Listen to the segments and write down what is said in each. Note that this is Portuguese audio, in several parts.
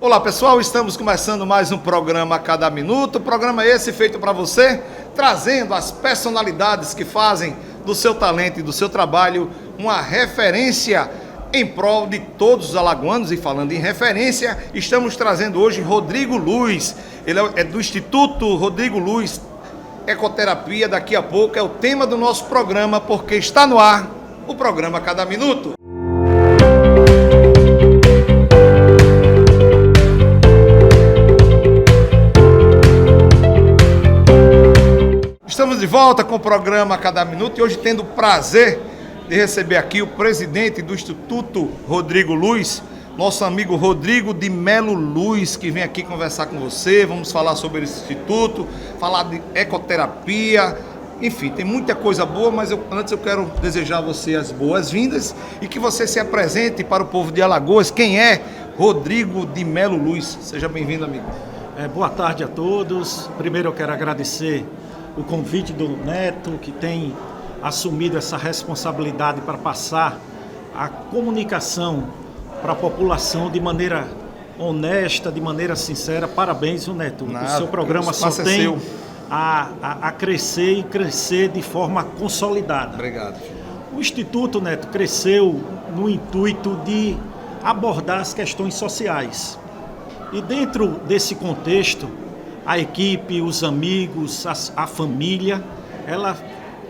Olá pessoal, estamos começando mais um programa a cada minuto, programa esse feito para você, trazendo as personalidades que fazem do seu talento e do seu trabalho uma referência em prol de todos os alagoanos. E falando em referência, estamos trazendo hoje Rodrigo Luz, ele é do Instituto Rodrigo Luz Ecoterapia. Daqui a pouco é o tema do nosso programa, porque está no ar o programa a cada minuto. Estamos de volta com o programa a cada minuto e hoje tendo o prazer de receber aqui o presidente do Instituto Rodrigo Luz, nosso amigo Rodrigo de Melo Luz, que vem aqui conversar com você. Vamos falar sobre esse instituto, falar de ecoterapia, enfim, tem muita coisa boa, mas antes eu quero desejar a você as boas-vindas e que você se apresente para o povo de Alagoas. Quem é Rodrigo de Melo Luz? Seja bem-vindo, amigo. Boa tarde a todos. Primeiro eu quero agradecer o convite do Neto, que tem assumido essa responsabilidade para passar a comunicação para a população de maneira honesta, de maneira sincera. Parabéns, Neto. O seu programa só tem a crescer e crescer de forma consolidada. Obrigado. O Instituto, Neto, cresceu no intuito de abordar as questões sociais. E dentro desse contexto, a equipe, os amigos, a família, ela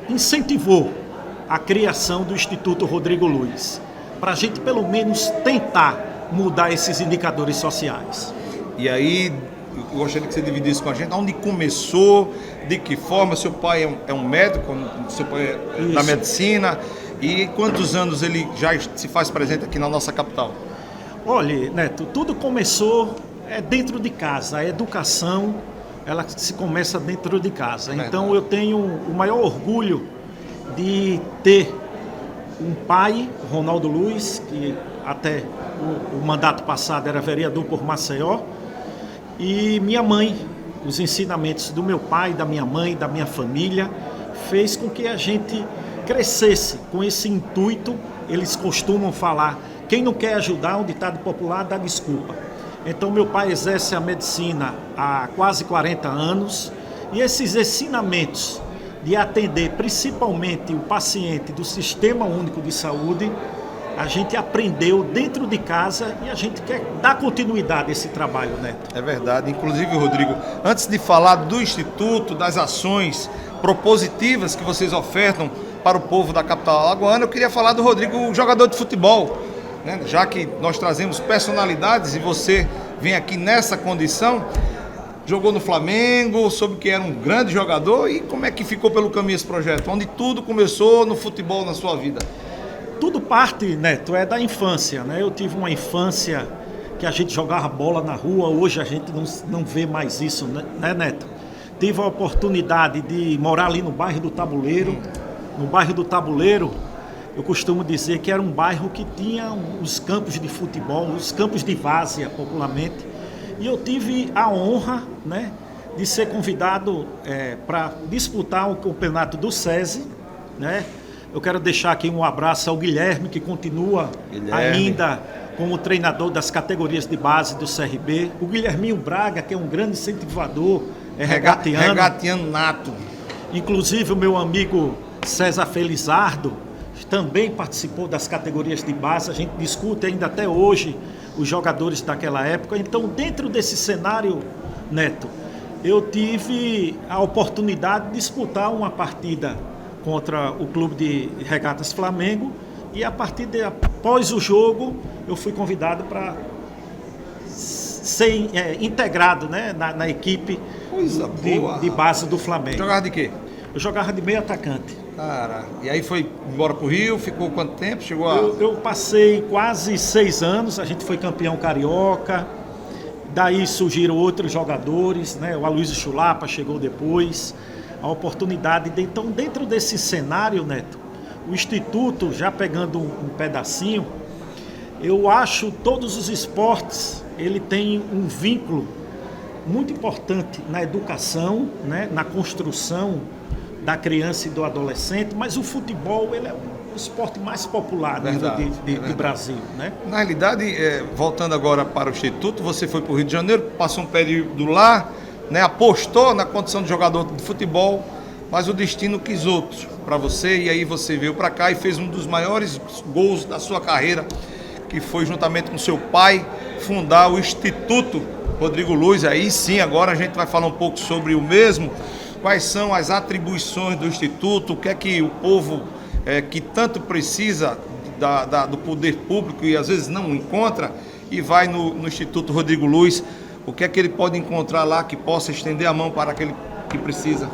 incentivou a criação do Instituto Rodrigo Luz, para a gente pelo menos tentar mudar esses indicadores sociais. E aí, eu gostaria que você dividisse com a gente onde começou, de que forma. Seu pai é um médico, seu pai é da medicina, e quantos anos ele já se faz presente aqui na nossa capital? Olha, Neto, tudo começou dentro de casa. A educação, ela se começa dentro de casa. Então eu tenho o maior orgulho de ter um pai, Ronaldo Luz, que até o mandato passado era vereador por Maceió, e minha mãe. Os ensinamentos do meu pai, da minha mãe, da minha família, fez com que a gente crescesse com esse intuito. Eles costumam falar: quem não quer ajudar, um ditado popular, dá desculpa. Então meu pai exerce a medicina há quase 40 anos, e esses ensinamentos de atender principalmente o paciente do Sistema Único de Saúde, a gente aprendeu dentro de casa e a gente quer dar continuidade a esse trabalho, Neto. É verdade. Inclusive, Rodrigo, antes de falar do Instituto, das ações propositivas que vocês ofertam para o povo da capital alagoana, eu queria falar do Rodrigo, jogador de futebol, né? Já que nós trazemos personalidades e você vem aqui nessa condição. Jogou no Flamengo, soube que era um grande jogador. E como é que ficou pelo caminho esse projeto? Onde tudo começou no futebol na sua vida? Tudo parte, Neto, da infância, né? Eu tive uma infância que a gente jogava bola na rua. Hoje a gente não vê mais isso, né, Neto? Tive a oportunidade de morar ali no bairro do Tabuleiro. No bairro do Tabuleiro, eu costumo dizer que era um bairro que tinha os campos de futebol, os campos de várzea, popularmente. E eu tive a honra, né, de ser convidado para disputar o campeonato do SESI, né? Eu quero deixar aqui um abraço ao Guilherme, que continua ainda como treinador das categorias de base do CRB. O Guilherminho Braga, que é um grande incentivador, regatiano. Regatiano nato. Inclusive o meu amigo César Felizardo também participou das categorias de base. A gente discute ainda até hoje os jogadores daquela época. Então, dentro desse cenário, Neto, eu tive a oportunidade de disputar uma partida contra o Clube de Regatas Flamengo, e após o jogo eu fui convidado para ser integrado, né, na equipe de base do Flamengo. Jogava de quê? Eu jogava de meio atacante. Cara, e aí foi embora pro Rio, ficou quanto tempo? Eu passei quase 6 anos, a gente foi campeão carioca, daí surgiram outros jogadores, né? O Aloysio Chulapa chegou depois, a oportunidade. Então, dentro desse cenário, Neto, o Instituto, já pegando um pedacinho, eu acho todos os esportes, ele tem um vínculo muito importante na educação, né? Na construção da criança e do adolescente, mas o futebol, ele é o esporte mais popular Verdade, do Brasil, né? Na realidade, voltando agora para o Instituto, você foi para o Rio de Janeiro, passou um período lá, né, apostou na condição de jogador de futebol, mas o destino quis outro para você, e aí você veio para cá e fez um dos maiores gols da sua carreira, que foi juntamente com seu pai, fundar o Instituto Rodrigo Luiz. Aí sim, agora a gente vai falar um pouco sobre o mesmo, quais são as atribuições do Instituto, o que é que o povo que tanto precisa do poder público e às vezes não encontra, e vai no Instituto Rodrigo Luiz, o que é que ele pode encontrar lá que possa estender a mão para aquele que precisa?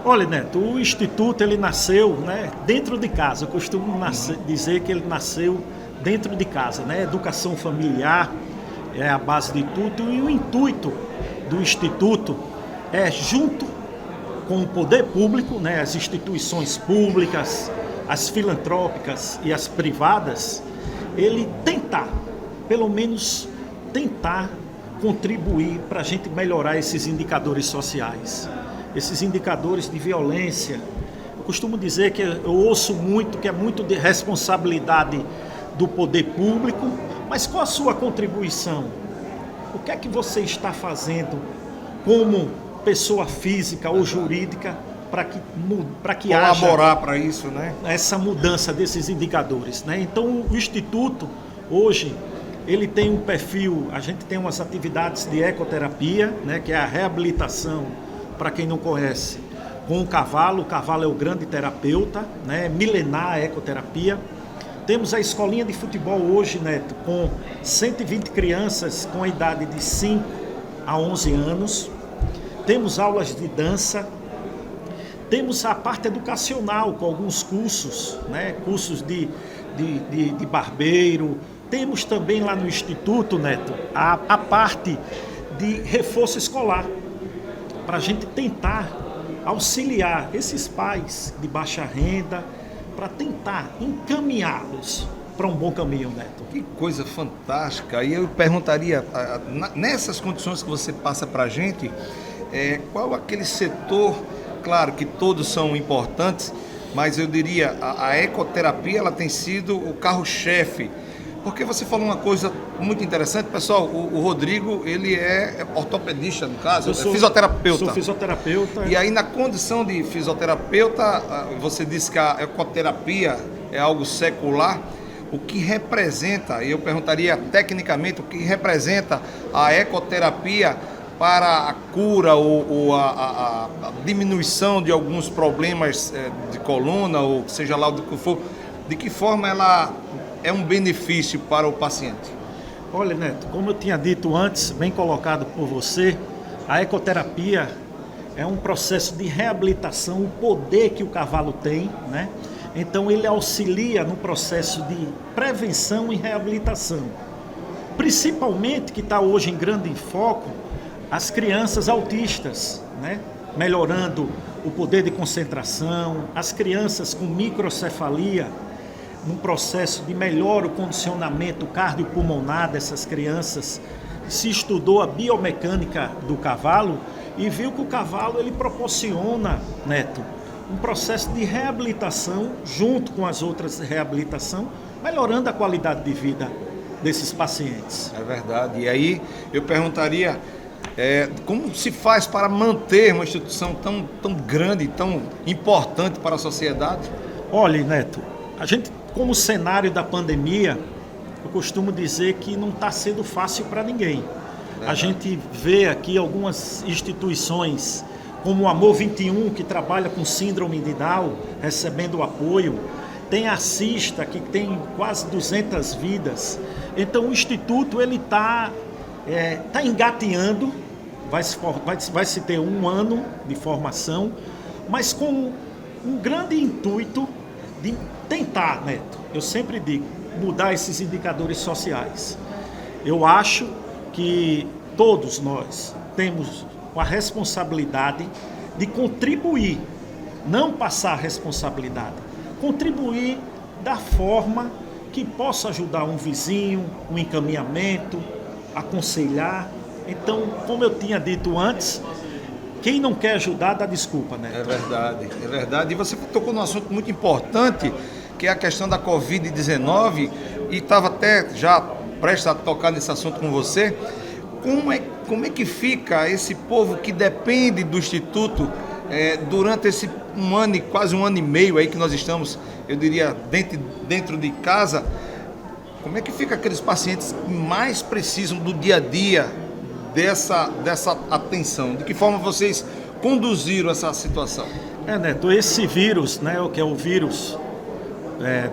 Olha, Neto, o Instituto ele nasceu, né, dentro de casa. Eu costumo dizer que ele nasceu dentro de casa, né? Educação familiar é a base de tudo, e o intuito do Instituto é, junto com o poder público, né, as instituições públicas, as filantrópicas e as privadas, ele tentar, pelo menos tentar contribuir para a gente melhorar esses indicadores sociais, esses indicadores de violência. Eu costumo dizer que eu ouço muito que é muito de responsabilidade do poder público, mas qual a sua contribuição? O que é que você está fazendo como pessoa física ou jurídica para que colaborar para isso, né? Essa mudança desses indicadores, né? Então o Instituto hoje ele tem um perfil, a gente tem umas atividades de ecoterapia, né, que é a reabilitação, para quem não conhece, com o cavalo é o grande terapeuta, né, milenar a ecoterapia. Temos a escolinha de futebol hoje, Neto, com 120 crianças com a idade de 5 a 11 anos. Temos aulas de dança. Temos a parte educacional, com alguns cursos, né? Cursos de barbeiro. Temos também lá no Instituto, Neto, a parte de reforço escolar, para a gente tentar auxiliar esses pais de baixa renda, para tentar encaminhá-los para um bom caminho, Neto. Que coisa fantástica! E eu perguntaria, nessas condições que você passa para a gente, qual aquele setor, claro que todos são importantes, mas eu diria, a ecoterapia ela tem sido o carro-chefe, porque você falou uma coisa muito interessante, pessoal, o Rodrigo, ele é ortopedista, no caso, fisioterapeuta. Sou fisioterapeuta. E aí, na condição de fisioterapeuta, você disse que a ecoterapia é algo secular. O que representa, e eu perguntaria tecnicamente, o que representa a ecoterapia para a cura ou a diminuição de alguns problemas de coluna, ou seja lá o que for, de que forma ela é um benefício para o paciente? Olha, Neto, como eu tinha dito antes, bem colocado por você, a ecoterapia é um processo de reabilitação, o poder que o cavalo tem, né? Então ele auxilia no processo de prevenção e reabilitação. Principalmente, que está hoje em grande foco, as crianças autistas, né? Melhorando o poder de concentração, as crianças com microcefalia, num processo de melhor o condicionamento cardiopulmonar dessas crianças. Se estudou a biomecânica do cavalo e viu que o cavalo ele proporciona, Neto, um processo de reabilitação junto com as outras reabilitação, melhorando a qualidade de vida desses pacientes. É verdade. E aí eu perguntaria, como se faz para manter uma instituição tão grande, tão importante para a sociedade? Olha, Neto, a gente, como cenário da pandemia, eu costumo dizer que não está sendo fácil para ninguém. A gente vê aqui algumas instituições, como o Amor 21, que trabalha com síndrome de Down, recebendo apoio. Tem a Cista, que tem quase 200 vidas. Então o Instituto está engateando, vai se ter 1 ano de formação, mas com um grande intuito de tentar, Neto, eu sempre digo, mudar esses indicadores sociais. Eu acho que todos nós temos a responsabilidade de contribuir, não passar a responsabilidade, contribuir da forma que possa ajudar um vizinho, um encaminhamento, aconselhar. Então, como eu tinha dito antes, quem não quer ajudar dá desculpa, né? É verdade, é verdade. E você tocou num assunto muito importante, que é a questão da Covid-19, e estava até já prestes a tocar nesse assunto com você. Como é que fica esse povo que depende do Instituto durante esse quase um ano e meio aí que nós estamos, eu diria, dentro de casa? Como é que fica aqueles pacientes que mais precisam do dia a dia dessa atenção? De que forma vocês conduziram essa situação? Neto, esse vírus, né, o que é o vírus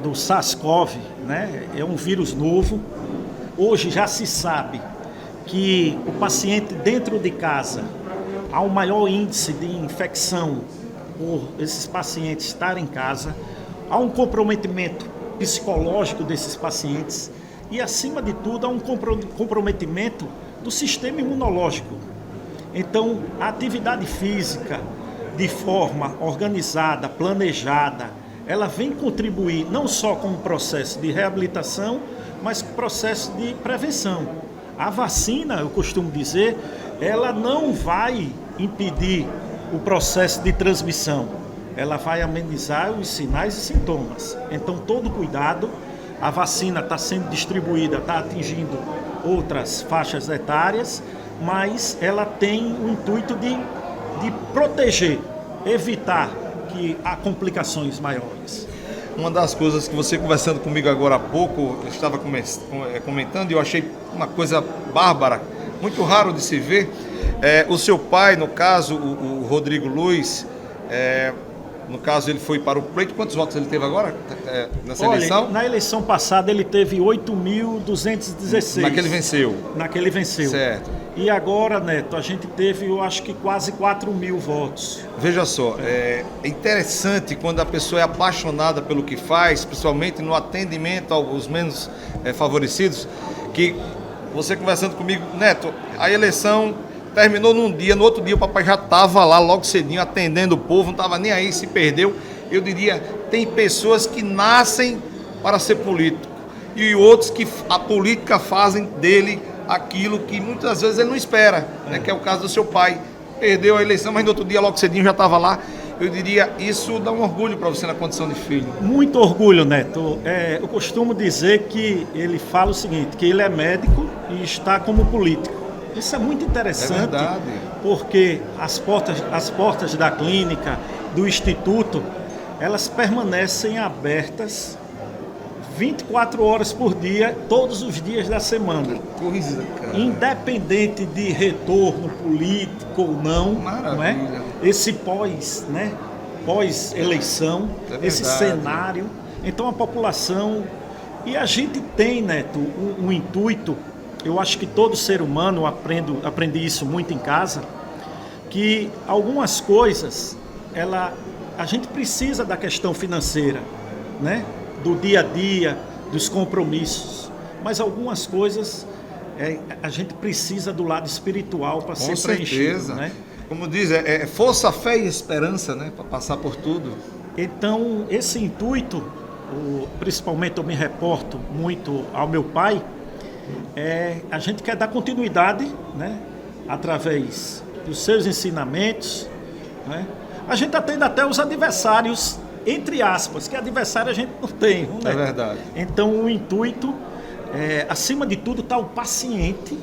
do SARS-CoV, né, é um vírus novo. Hoje já se sabe que o paciente dentro de casa há um maior índice de infecção por esses pacientes estarem em casa, há um comprometimento psicológico desses pacientes e, acima de tudo, há um comprometimento do sistema imunológico. Então, a atividade física, de forma organizada, planejada, ela vem contribuir não só com o processo de reabilitação, mas com o processo de prevenção. A vacina, eu costumo dizer, ela não vai impedir o processo de transmissão, ela vai amenizar os sinais e sintomas. Então, todo cuidado, a vacina está sendo distribuída, está atingindo outras faixas etárias, mas ela tem o intuito de proteger, evitar que há complicações maiores. Uma das coisas que você, conversando comigo agora há pouco, estava comentando, e eu achei uma coisa bárbara, muito raro de se ver. O seu pai, no caso, o Rodrigo Luiz, no caso ele foi para o pleito. Quantos votos ele teve agora nessa eleição? Na eleição passada ele teve 8.216. Naquele venceu. Naquele venceu. Certo. E agora, Neto, a gente teve, eu acho que quase 4.000 votos. Veja só, é interessante quando a pessoa é apaixonada pelo que faz, principalmente no atendimento aos menos favorecidos, que você conversando comigo, Neto, a eleição terminou num dia, no outro dia o papai já estava lá logo cedinho atendendo o povo, não estava nem aí, se perdeu. Eu diria, tem pessoas que nascem para ser político e outros que a política fazem dele aquilo que muitas vezes ele não espera, né? Que é o caso do seu pai. Perdeu a eleição, mas no outro dia logo cedinho já estava lá. Eu diria, isso dá um orgulho para você na condição de filho. Muito orgulho, Neto. Eu costumo dizer que ele fala o seguinte, que ele é médico e está como político. Isso é muito interessante, porque as portas da clínica, do instituto, elas permanecem abertas 24 horas por dia, todos os dias da semana. Que coisa, cara. Independente de retorno político ou não, Maravilha. Não é? Esse pós-eleição, esse cenário. Então a população, e a gente tem, Neto, um intuito. Eu acho que todo ser humano, aprendi isso muito em casa, que algumas coisas, a gente precisa da questão financeira, né? Do dia a dia, dos compromissos, mas algumas coisas a gente precisa do lado espiritual para ser preenchido, né? Como diz, força, fé e esperança, né? Para passar por tudo. Então, esse intuito, principalmente eu me reporto muito ao meu pai, a gente quer dar continuidade, né? Através dos seus ensinamentos, né? A gente atende até os adversários, entre aspas, que adversário a gente não tem. Né? É verdade. Então o intuito, acima de tudo, está o paciente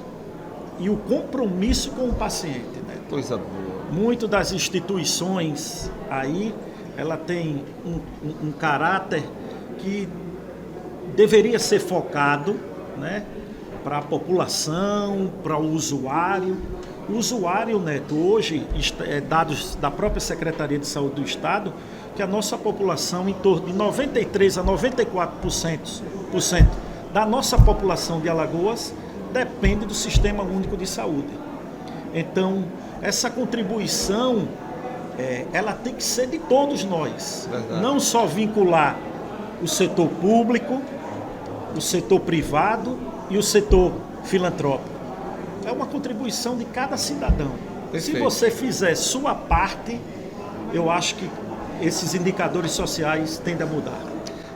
e o compromisso com o paciente. Né? Coisa boa. Muito das instituições aí, ela tem um caráter que deveria ser focado, né, para a população, para o usuário. O usuário, Neto, hoje, dados da própria Secretaria de Saúde do Estado, que a nossa população, em torno de 93% a 94% da nossa população de Alagoas, depende do Sistema Único de Saúde. Então, essa contribuição, ela tem que ser de todos nós. Verdade. Não só vincular o setor público, o setor privado e o setor filantrópico. É uma contribuição de cada cidadão. Perfeito. Se você fizer sua parte, eu acho que esses indicadores sociais tendem a mudar.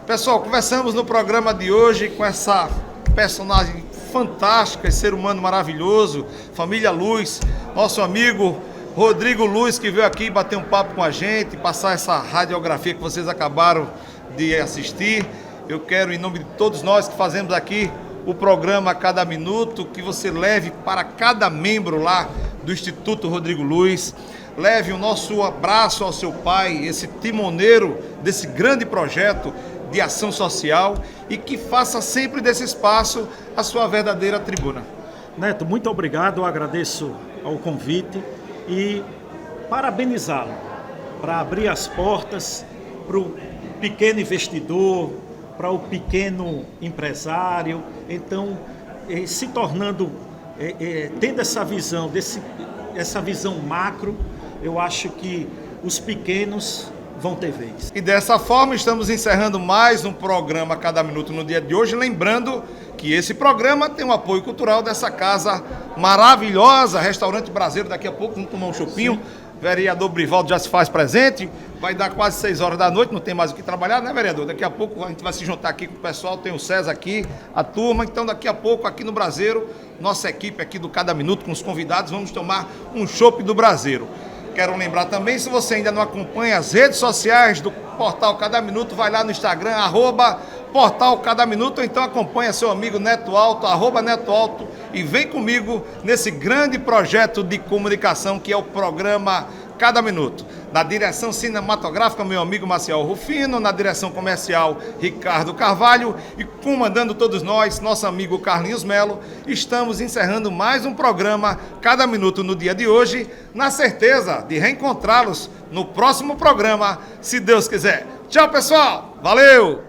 Pessoal, conversamos no programa de hoje com essa personagem fantástica, esse ser humano maravilhoso, família Luz, nosso amigo Rodrigo Luiz, que veio aqui bater um papo com a gente, passar essa radiografia que vocês acabaram de assistir. Eu quero, em nome de todos nós que fazemos aqui o programa Cada Minuto, que você leve para cada membro lá do Instituto Rodrigo Luiz, leve o nosso abraço ao seu pai, esse timoneiro desse grande projeto de ação social, e que faça sempre desse espaço a sua verdadeira tribuna. Neto, muito obrigado, eu agradeço ao convite e parabenizá-lo para abrir as portas para o pequeno investidor, para o pequeno empresário, então se tornando, tendo essa visão, essa visão macro, eu acho que os pequenos vão ter vez. E dessa forma estamos encerrando mais um programa Cada Minuto no dia de hoje, lembrando que esse programa tem o apoio cultural dessa casa maravilhosa, Restaurante Brasileiro. Daqui a pouco vamos tomar um chopinho. Sim. Vereador Brivaldo já se faz presente, vai dar quase 6 horas da noite, não tem mais o que trabalhar, né, vereador? Daqui a pouco a gente vai se juntar aqui com o pessoal, tem o César aqui, a turma, então daqui a pouco aqui no Brasileiro, nossa equipe aqui do Cada Minuto com os convidados, vamos tomar um chopp do Brasileiro. Quero lembrar também, se você ainda não acompanha as redes sociais do Portal Cada Minuto, vai lá no Instagram, @Portal Cada Minuto, ou então acompanha seu amigo Neto Alto, @Neto Alto, e vem comigo nesse grande projeto de comunicação que é o programa Cada Minuto. Na direção cinematográfica, meu amigo Maciel Rufino, na direção comercial, Ricardo Carvalho, e comandando todos nós, nosso amigo Carlinhos Melo, estamos encerrando mais um programa Cada Minuto no dia de hoje, na certeza de reencontrá-los no próximo programa, se Deus quiser. Tchau, pessoal! Valeu!